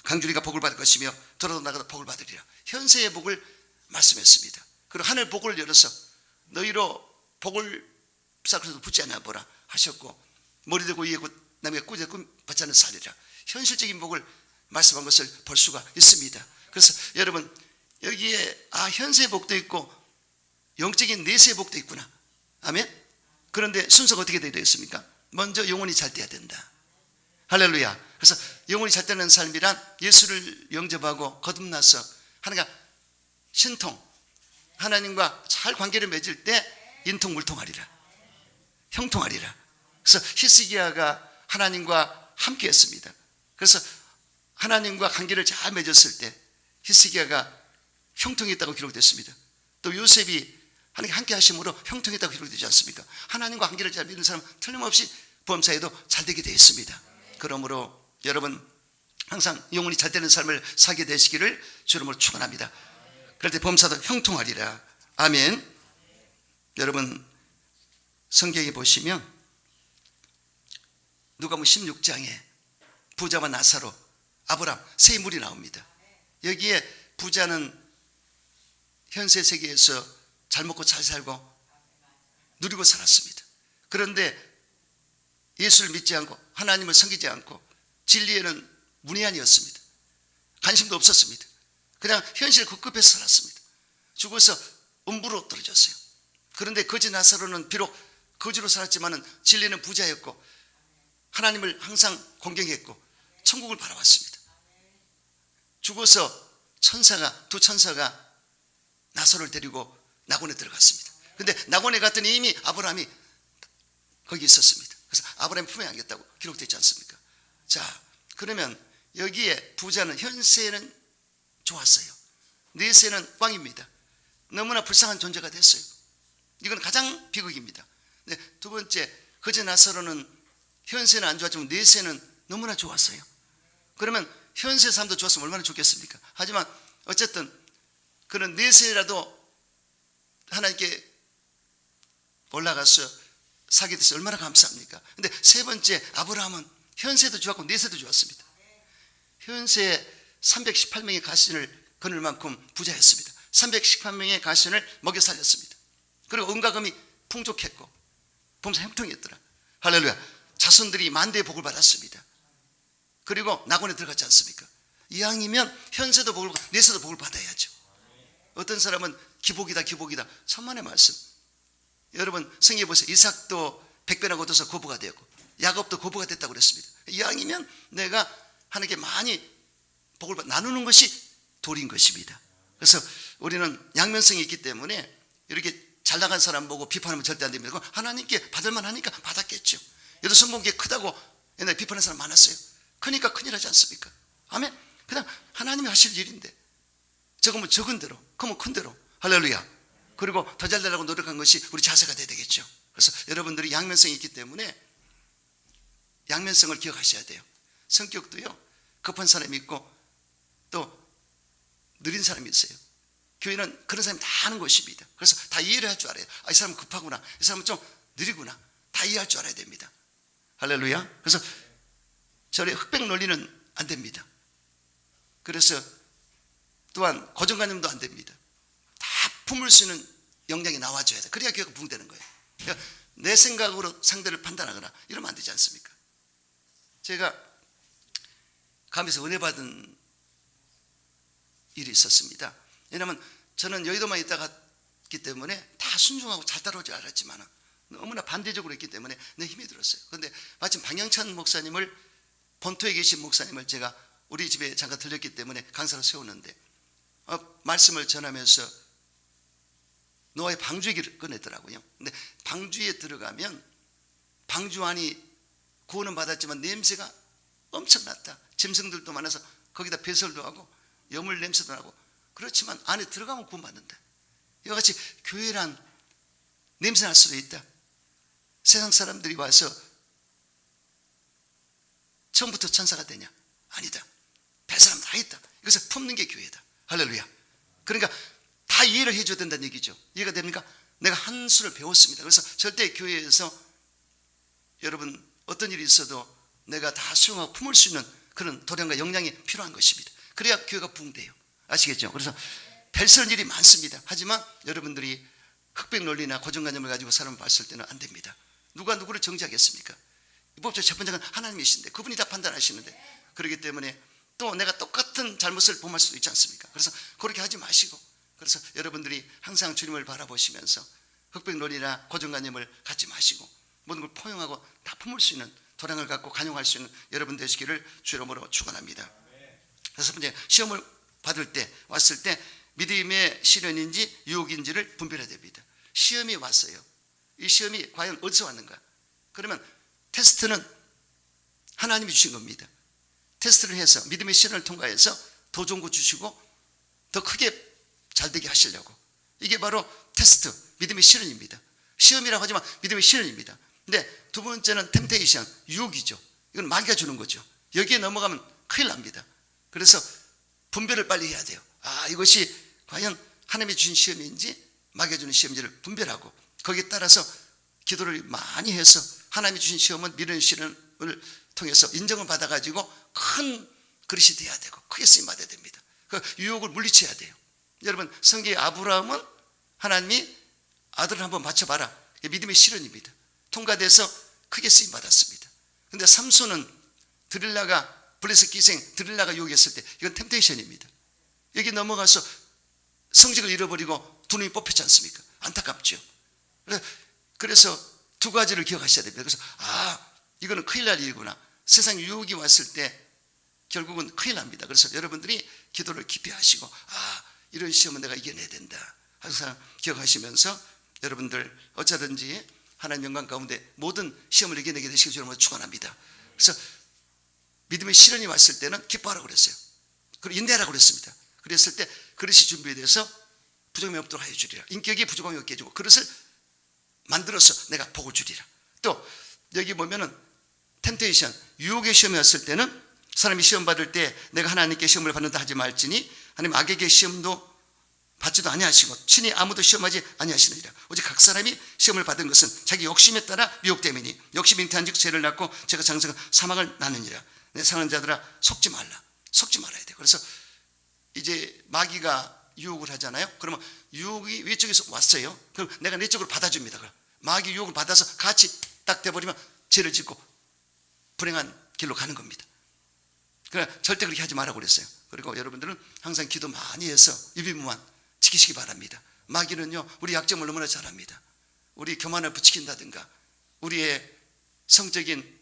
강주리가 복을 받을 것이며 돌아도 나가도 복을 받으리라. 현세의 복을 말씀했습니다. 그리고 하늘 복을 열어서 너희로 복을 쌓고서도 붙지 않아 보라 하셨고, 머리 대고 위에 남에게 꾸짖어 받지 않는 살리라. 현실적인 복을 말씀한 것을 볼 수가 있습니다. 그래서 여러분, 여기에 현세의 복도 있고 영적인 내세의 복도 있구나. 아멘. 그런데 순서가 어떻게 되어야 되겠습니까? 먼저 영혼이 잘 돼야 된다. 할렐루야. 그래서 영혼이 잘 되는 삶이란 예수를 영접하고 거듭나서 하나님과 신통, 하나님과 잘 관계를 맺을 때 인통물통하리라, 형통하리라. 그래서 히스기야가 하나님과 함께 했습니다. 그래서 하나님과 관계를 잘 맺었을 때 히스기야가 형통했다고 기록됐습니다. 또 요셉이 하나님 함께 하심으로 형통했다고 기록되지 않습니까? 하나님과 관계를 잘 맺는 사람은 틀림없이 범사에도 잘 되게 되어 있습니다. 그러므로 여러분, 항상 영혼이 잘 되는 삶을 살게 되시기를 주 이름으로 축원합니다. 그럴 때 범사도 형통하리라. 아멘. 여러분, 성경에 보시면 누가복음 16장에 부자와 나사로, 아브라함 세 인물이 나옵니다. 여기에 부자는 현세 세계에서 잘 먹고 잘 살고 누리고 살았습니다. 그런데 예수를 믿지 않고 하나님을 섬기지 않고 진리에는 문외한이었습니다. 관심도 없었습니다. 그냥 현실에 급급해서 살았습니다. 죽어서 음부로 떨어졌어요. 그런데 거지 나사로는 비록 거지로 살았지만 진리는 부자였고 하나님을 항상 공경했고 천국을 바라봤습니다. 죽어서 두 천사가 나사로를 데리고 낙원에 들어갔습니다. 근데 낙원에 갔더니 이미 아브라함이 거기 있었습니다. 그래서 아브라함 품에 안겼다고 기록되어 있지 않습니까? 자, 그러면 여기에 부자는 현세는 좋았어요. 내세는 꽝입니다. 너무나 불쌍한 존재가 됐어요. 이건 가장 비극입니다. 네, 두 번째, 거지 나사로는 현세는 안 좋았지만 내세는 너무나 좋았어요. 그러면 현세 삶도 좋았으면 얼마나 좋겠습니까? 하지만 어쨌든 그런 내세라도 하나님께 올라가서 사게 돼서 얼마나 감사합니까? 근데 세 번째, 아브라함은 현세도 좋았고 내세도 좋았습니다. 현세에 318명의 가신을 거둘 만큼 부자였습니다. 318명의 가신을 먹여 살렸습니다. 그리고 은과금이 풍족했고 범사 형통했더라. 할렐루야. 자손들이 만대의 복을 받았습니다. 그리고 낙원에 들어갔지 않습니까? 이왕이면 현세도 복을 받고 내세도 복을 받아야죠. 어떤 사람은 기복이다 천만의 말씀. 여러분 성경에 보세요. 이삭도 백배나 거둬서 고부가 되었고 야곱도 고부가 됐다고 그랬습니다. 이왕이면 내가 하나님께 많이 복을 나누는 것이 도리인 것입니다. 그래서 우리는 양면성이 있기 때문에 이렇게 잘 나간 사람 보고 비판하면 절대 안 됩니다. 하나님께 받을만 하니까 받았겠죠. 여러분 성공계 크다고 옛날에 비판하는 사람 많았어요. 크니까 큰일 하지 않습니까? 아멘. 그냥 하나님이 하실 일인데 적으면 적은 대로, 크면 큰 대로. 할렐루야. 그리고 더 잘 되려고 노력한 것이 우리 자세가 돼야 되겠죠. 그래서 여러분들이 양면성이 있기 때문에 양면성을 기억하셔야 돼요. 성격도요, 급한 사람이 있고 또 느린 사람이 있어요. 교회는 그런 사람이 다 하는 것입니다. 그래서 다 이해를 할 줄 알아요. 이 사람은 급하구나, 이 사람은 좀 느리구나, 다 이해할 줄 알아야 됩니다. 할렐루야. 그래서 저의 흑백 논리는 안 됩니다. 그래서 또한 고정관념도 안 됩니다. 다 품을 수 있는 역량이 나와줘야 돼. 그래야 교회가 부흥되는 거예요. 그러니까 내 생각으로 상대를 판단하거나 이러면 안 되지 않습니까? 제가 감에서 은혜 받은 일이 있었습니다. 왜냐하면 저는 여의도만 있다갔기 때문에 다 순종하고 잘 따라오지 않았지만 너무나 반대적으로 했기 때문에 내 힘이 들었어요. 그런데 마침 방영찬 목사님을, 본토에 계신 목사님을 제가 우리 집에 잠깐 들렸기 때문에 강사로 세웠는데 말씀을 전하면서 노아의 방주 얘기를 꺼내더라고요. 근데 방주에 들어가면 방주 안이 구원은 받았지만 냄새가 엄청났다. 짐승들도 많아서 거기다 배설도 하고 여물 냄새도 나고, 그렇지만 안에 들어가면 구원받는다. 이와 같이 교회란 냄새 날 수도 있다. 세상 사람들이 와서 처음부터 천사가 되냐? 아니다. 별 사람 다 있다. 이것을 품는 게 교회다. 할렐루야. 그러니까 다 다 이해를 해줘야 된다는 얘기죠. 이해가 됩니까? 내가 한 수를 배웠습니다. 그래서 절대 교회에서 여러분 어떤 일이 있어도 내가 다 수용하고 품을 수 있는 그런 도량과 역량이 필요한 것입니다. 그래야 교회가 부흥돼요. 아시겠죠? 그래서 별스러운 일이 많습니다. 하지만 여러분들이 흑백 논리나 고정관념을 가지고 사람을 봤을 때는 안 됩니다. 누가 누구를 정죄하겠습니까? 법적 재판장은 하나님이신데 그분이 다 판단하시는데, 그렇기 때문에 또 내가 똑같은 잘못을 범할 수도 있지 않습니까? 그래서 그렇게 하지 마시고, 그래서 여러분들이 항상 주님을 바라보시면서 흑백 논리나 고정관념을 갖지 마시고 모든 걸 포용하고 다 품을 수 있는 도량을 갖고 간용할 수 있는 여러분 되시기를 주 이름으로 축원합니다. 다섯 번째, 시험을 받을 때 왔을 때 믿음의 시련인지 유혹인지를 분별해야 됩니다. 시험이 왔어요. 이 시험이 과연 어디서 왔는가? 그러면 테스트는 하나님이 주신 겁니다. 테스트를 해서 믿음의 시련을 통과해서 더 좋은 거 주시고 더 크게 잘 되게 하시려고. 이게 바로 테스트, 믿음의 시련입니다. 시험이라고 하지만 믿음의 시련입니다. 근데 두 번째는 템테이션, 유혹이죠. 이건 마귀가 주는 거죠. 여기에 넘어가면 큰일 납니다. 그래서 분별을 빨리 해야 돼요. 이것이 과연 하나님이 주신 시험인지 마귀가 주는 시험인지를 분별하고 거기에 따라서 기도를 많이 해서 하나님이 주신 시험은 믿음의 시련을 통해서 인정을 받아가지고 큰 그릇이 돼야 되고 크게 쓰임받아야 됩니다. 그 유혹을 물리쳐야 돼요. 여러분, 성경의 아브라함은 하나님이 아들을 한번 바쳐봐라, 믿음의 시련입니다. 통과돼서 크게 쓰임받았습니다. 그런데 삼손은 드릴라가 블레셋 기생 드릴라가 유혹했을 때 이건 템테이션입니다. 여기 넘어가서 성직을 잃어버리고 두 눈이 뽑혔지 않습니까? 안타깝죠. 그래서 두 가지를 기억하셔야 됩니다. 그래서 이거는 큰일 날 일이구나. 세상 유혹이 왔을 때 결국은 큰일 납니다. 그래서 여러분들이 기도를 깊이 하시고 이런 시험은 내가 이겨내야 된다 항상 기억하시면서 여러분들 어쩌든지 하나님 영광 가운데 모든 시험을 이겨내게 되시길 주님으로 축원합니다. 그래서 믿음의 시련이 왔을 때는 기뻐하라고 그랬어요. 그리고 인내하라고 그랬습니다. 그랬을 때 그릇이 준비돼서 부정함이 없도록 하여 주리라. 인격이 부정함이 없게 해주고 그릇을 만들어서 내가 복을 주리라. 또 여기 보면은 템테이션, 유혹의 시험이 왔을 때는 사람이 시험 받을 때 내가 하나님께 시험을 받는다 하지 말지니 하나님 악에게 시험도 받지도 아니하시고 친히 아무도 시험하지 아니하시느니라. 오직 각 사람이 시험을 받은 것은 자기 욕심에 따라 미혹됨이니 욕심이 잉태한즉 죄를 낳고 죄가 장성한 사망을 낳느니라. 내 사랑하는 자들아, 속지 말아야 돼요. 그래서 이제 마귀가 유혹을 하잖아요. 그러면 유혹이 외쪽에서 왔어요. 그럼 내가 내 쪽으로 받아줍니다. 그럼 마귀 유혹을 받아서 같이 딱 돼버리면 죄를 짓고 불행한 길로 가는 겁니다. 그러니까 절대 그렇게 하지 말라고 그랬어요. 그리고 여러분들은 항상 기도 많이 해서 유비무만 지키시기 바랍니다. 마귀는요, 우리 약점을 너무나 잘 압니다. 우리 교만을 부추긴다든가 우리의 성적인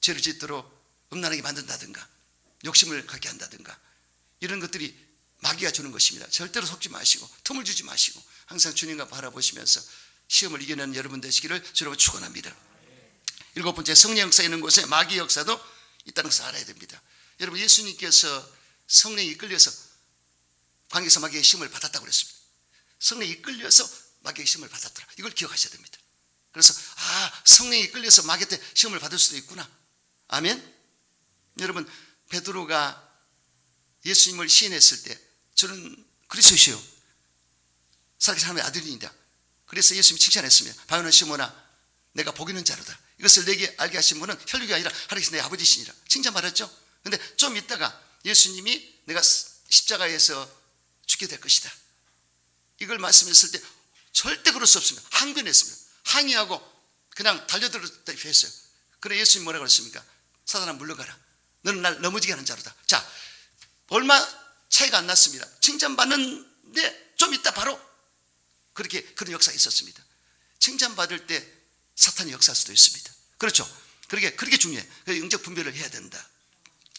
죄를 짓도록 음란하게 만든다든가 욕심을 갖게 한다든가 이런 것들이 마귀가 주는 것입니다. 절대로 속지 마시고 틈을 주지 마시고 항상 주님과 바라보시면서 시험을 이겨내는 여러분 되시기를 주로 축원합니다. 일곱 번째, 성령 역사 있는 곳에 마귀 역사도 있다는 것을 알아야 됩니다. 여러분, 예수님께서 성령이 이끌려서 광야에서 마귀의 시험을 받았다고 그랬습니다. 성령이 이끌려서 마귀의 시험을 받았더라. 이걸 기억하셔야 됩니다. 그래서 성령이 이끌려서 마귀한테 시험을 받을 수도 있구나. 아멘. 여러분, 베드로가 예수님을 시인했을 때 저는 그리스도시요 살아계신 하나님의 아들이니다. 그래서 예수님이 칭찬했습니다. 바요나 시모나 내가 복 있는 자로다. 이것을 내게 알게 하신 분은 혈육이 아니라 하나님께서 내 아버지시니라. 칭찬받았죠. 근데 좀 있다가 예수님이 내가 십자가에서 죽게 될 것이다, 이걸 말씀했을 때 절대 그럴 수 없습니다. 항변했습니다. 항의하고 그냥 달려들었다고 했어요. 그래 예수님이 뭐라고 그랬습니까? 사단아 물러가라. 너는 날 넘어지게 하는 자로다. 자, 얼마 차이가 안 났습니다. 칭찬받는데 좀 있다 바로 그렇게 그런 역사가 있었습니다. 칭찬받을 때 사탄이 역사할 수도 있습니다. 그렇죠? 그렇게 중요해. 영적 분별을 해야 된다.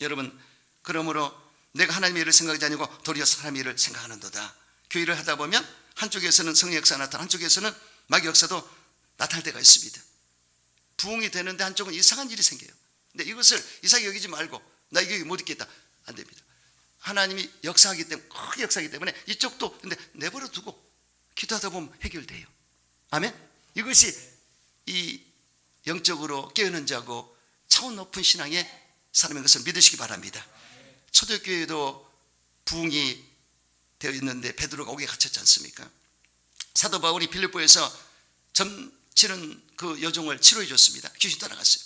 여러분, 그러므로 내가 하나님의 일을 생각하지 아니고 도리어 사람의 일을 생각하는도다. 교회를 하다 보면 한쪽에서는 성령 역사가 나타나 한쪽에서는 마귀 역사도 나타날 때가 있습니다. 부흥이 되는데 한쪽은 이상한 일이 생겨요. 근데 이것을 이상하게 여기지 말고 나 이거 못 있겠다, 안 됩니다. 하나님이 역사하기 때문에, 크게 역사하기 때문에 이쪽도 근데 내버려 두고 기도하다 보면 해결돼요. 아멘. 이것이 이 영적으로 깨어있는 자고 차원 높은 신앙의 사람인 것을 믿으시기 바랍니다. 초대교회도 부흥이 되어 있는데 베드로가 옥에 갇혔지 않습니까? 사도 바울이 빌립보에서 점치는 그 여종을 치료해 줬습니다. 귀신 떠나갔어요.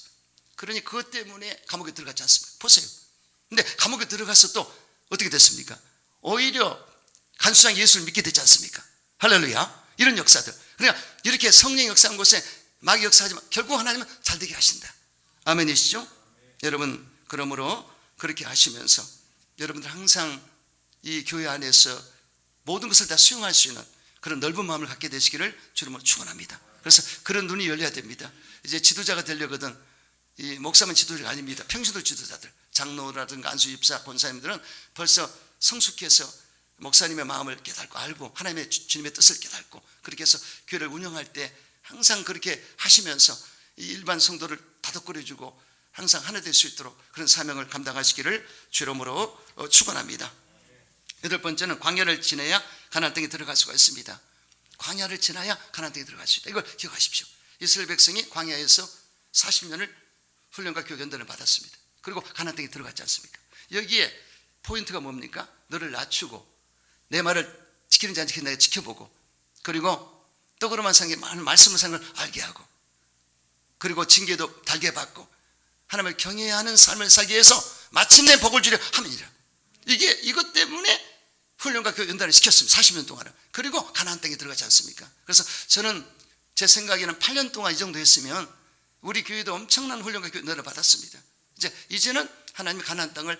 그러니 그것 때문에 감옥에 들어갔지 않습니까? 보세요. 근데 감옥에 들어가서 또 어떻게 됐습니까? 오히려 간수장 예수를 믿게 되지 않습니까? 할렐루야. 이런 역사들. 그러니까 이렇게 성령 역사한 곳에 마귀 역사하지만 결국 하나님은 잘되게 하신다. 아멘이시죠? 여러분, 그러므로 그렇게 하시면서 여러분들 항상 이 교회 안에서 모든 것을 다 수용할 수 있는 그런 넓은 마음을 갖게 되시기를 주님으로 축원합니다. 그래서 그런 눈이 열려야 됩니다. 이제 지도자가 되려거든 이 목사만 지도자가 아닙니다. 평신도 지도자들, 장로라든가 안수집사, 권사님들은 벌써 성숙해서 목사님의 마음을 깨닫고 알고 하나님의 주님의 뜻을 깨닫고 그렇게 해서 교회를 운영할 때 항상 그렇게 하시면서 이 일반 성도를 다독거려주고 항상 하나 될 수 있도록 그런 사명을 감당하시기를 주님으로 축원합니다. 여덟 번째는 광야를 지나야 가나안 땅에 들어갈 수가 있습니다. 광야를 지나야 가나안 땅에 들어갈 수 있다. 이걸 기억하십시오. 이스라엘 백성이 광야에서 40년을 훈련과 교육 연단을 받았습니다. 그리고 가나안 땅에 들어갔지 않습니까? 여기에 포인트가 뭡니까? 너를 낮추고 내 말을 지키는지 안 지키는지 지켜보고 그리고 떡으로만 산 게 많은 말씀을 산 걸 알게 하고 그리고 징계도 달게 받고 하나님을 경외해야 하는 삶을 살기 위해서 마침내 복을 주려 함이니라. 이것 때문에 훈련과 교육 연단을 시켰습니다. 40년 동안은. 그리고 가나안 땅에 들어가지 않습니까? 그래서 저는 제 생각에는 8년 동안 이 정도 했으면 우리 교회도 엄청난 훈련과 교육 연단을 받았습니다. 이제는 하나님이 가나안 땅을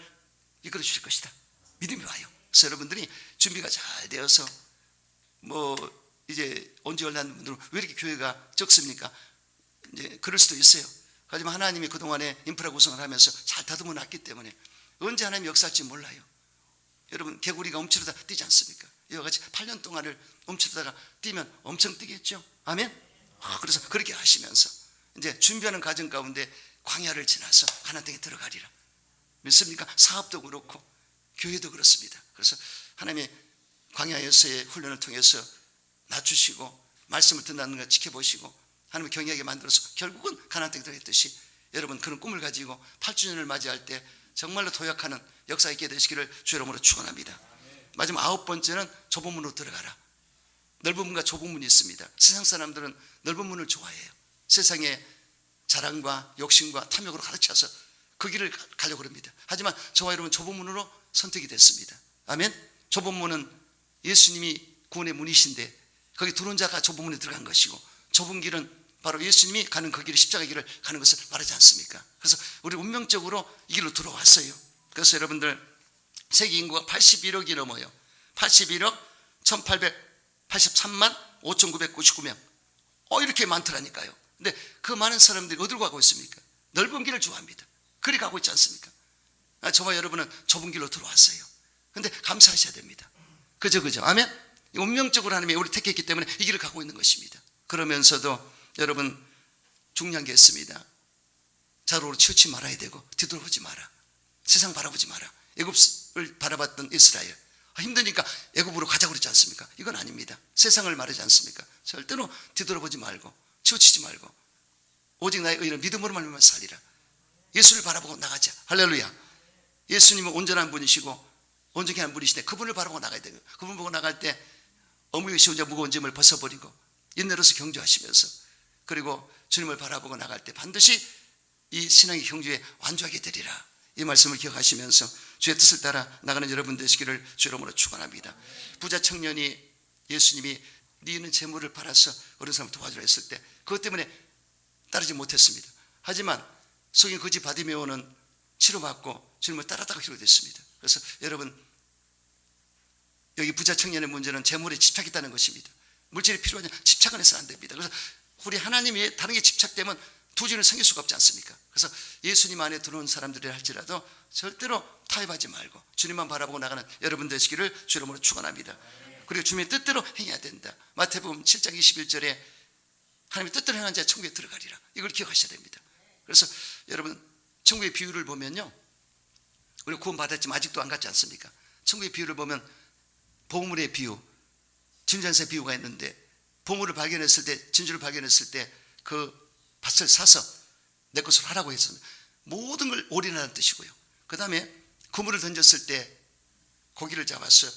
이끌어 주실 것이다. 믿음이 와요. 그래서 여러분들이 준비가 잘 되어서 이제 언제 연락하는 분들은 왜 이렇게 교회가 적습니까? 이제 그럴 수도 있어요. 하지만 하나님이 그동안에 인프라 구성을 하면서 잘 다듬어 놨기 때문에 언제 하나님이 역사할지 몰라요. 여러분 개구리가 움츠러다 뛰지 않습니까? 이와 같이 8년 동안을 움츠러다가 뛰면 엄청 뛰겠죠. 아멘? 그래서 그렇게 하시면서 이제 준비하는 과정 가운데 광야를 지나서 가나안 땅에 들어가리라. 믿습니까? 사업도 그렇고 교회도 그렇습니다. 그래서 하나님의 광야에서의 훈련을 통해서 낮추시고 말씀을 듣는 걸 지켜보시고 하나님을 경외하게 만들어서 결국은 가나안 땅에 들어갔듯이 여러분 그런 꿈을 가지고 8주년을 맞이할 때 정말로 도약하는 역사 있게 되시기를 주 이름으로 축원합니다. 마지막 9번째는 좁은 문으로 들어가라. 넓은 문과 좁은 문이 있습니다. 세상 사람들은 넓은 문을 좋아해요. 세상의 자랑과 욕심과 탐욕으로 가득 차서 그 길을 가려고 합니다. 하지만 저와 여러분 좁은 문으로 선택이 됐습니다. 아멘. 좁은 문은 예수님이 구원의 문이신데 거기 들어온 자가 좁은 문에 들어간 것이고 좁은 길은 바로 예수님이 가는 그 길을 십자가 길을 가는 것을 말하지 않습니까? 그래서 우리 운명적으로 이 길로 들어왔어요. 그래서 여러분들 세계 인구가 81억이 넘어요. 81억 1883만 5999명 이렇게 많더라니까요. 근데 그 많은 사람들이 어디로 가고 있습니까? 넓은 길을 좋아합니다. 그리 가고 있지 않습니까? 저와 여러분은 좁은 길로 들어왔어요. 근데 감사하셔야 됩니다. 그죠? 아멘? 운명적으로 하나님이 우리 택했기 때문에 이 길을 가고 있는 것입니다. 그러면서도 여러분 중요한 게 있습니다. 자로로 치우치 말아야 되고 뒤돌아보지 마라. 세상 바라보지 마라. 애굽을 바라봤던 이스라엘 힘드니까 애굽으로 가자고 그랬지 않습니까? 이건 아닙니다. 세상을 말하지 않습니까? 절대로 뒤돌아보지 말고 치우치지 말고 오직 나의 의는 믿음으로 말미암아 살리라. 예수를 바라보고 나가자. 할렐루야. 예수님은 온전한 분이시고 온전히 한 분이시네. 그분을 바라보고 나가야 돼요. 그분 보고 나갈 때 어무의 시온자 무거운 짐을 벗어버리고 인내로서 경주하시면서 그리고 주님을 바라보고 나갈 때 반드시 이 신앙의 경주에 완주하게 되리라. 이 말씀을 기억하시면서 주의 뜻을 따라 나가는 여러분 되시기를 주 이름으로 축원합니다. 부자 청년이 예수님이 네 있는 재물을 팔아서 어린 사람을 도와주라 했을 때 그것 때문에 따르지 못했습니다. 하지만 속인 거지 바디메오는 치료받고 주님을 따랐다가 기록됐습니다. 그래서 여러분 여기 부자 청년의 문제는 재물에 집착했다는 것입니다. 물질이 필요하냐 집착은 해서는 안 됩니다. 그래서 우리 하나님이 다른 게 집착되면 두지는 생길 수가 없지 않습니까? 그래서 예수님 안에 들어온 사람들이 할지라도 절대로 타협하지 말고 주님만 바라보고 나가는 여러분 되시기를 주 이름으로 축원합니다. 그리고 주님의 뜻대로 행해야 된다. 마태복음 7장 21절에 하나님의 뜻대로 행한 자 천국에 들어가리라. 이걸 기억하셔야 됩니다. 그래서 여러분 천국의 비유를 보면요, 우리 구원 받았지만 아직도 안 갔지 않습니까? 천국의 비유를 보면 보물의 비유, 진주한새 비유가 있는데 보물을 발견했을 때, 진주를 발견했을 때 그 밭을 사서 내 것으로 하라고 했습니다. 모든 걸 올인하는 뜻이고요. 그 다음에 그물을 던졌을 때 고기를 잡아서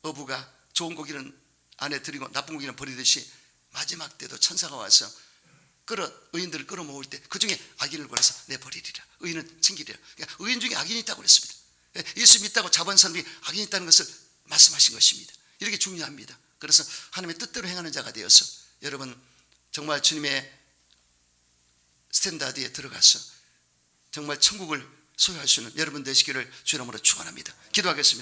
어부가 좋은 고기는 안에 들이고 나쁜 고기는 버리듯이 마지막 때도 천사가 와서 의인들을 끌어모을 때 그 중에 악인을 골라서 내버리리라. 의인은 챙기리라. 그러니까 의인 중에 악인이 있다고 그랬습니다. 예수 믿다고 잡은 사람이 악인이 있다는 것을 말씀하신 것입니다. 이렇게 중요합니다. 그래서 하나님의 뜻대로 행하는 자가 되어서 여러분 정말 주님의 스탠다드에 들어가서 정말 천국을 소유할 수 있는 여러분 되시기를 주의 이름으로 축원합니다. 기도하겠습니다.